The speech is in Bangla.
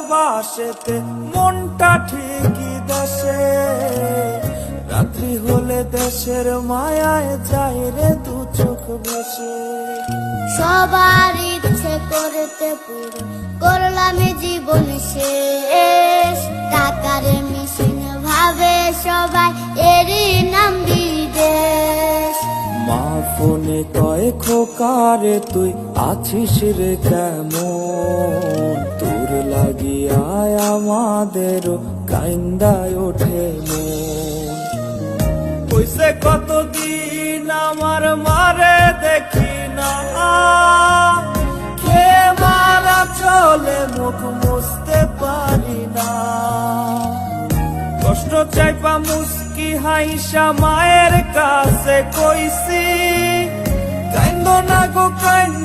ভালোবাসেতে মনটা ঠিকই দেশে, রাত্রি হলে দেশের মায়ায় যায় রে দু চোখ ভেসে। সবার ইচ্ছে করতে পুরো করলাম জীবন শেষ, টাকার মিশিন ভাবে সবাই এরই নাম বিদেশ। মা ফোনে কয় খোকারে তুই আছিস রে কেমন, তোর লাগিয়া আমাদেরও কাইন্দায় ওঠে মন। কইছে কতদিন আমার মারে দেখি না, খে মারা চলে মুখ মুছতে পারি না। কষ্ট চাইপা মুস্কি হাইসা মায়ের কাছে কইছি, কাইন্দ না গো কাইন্দ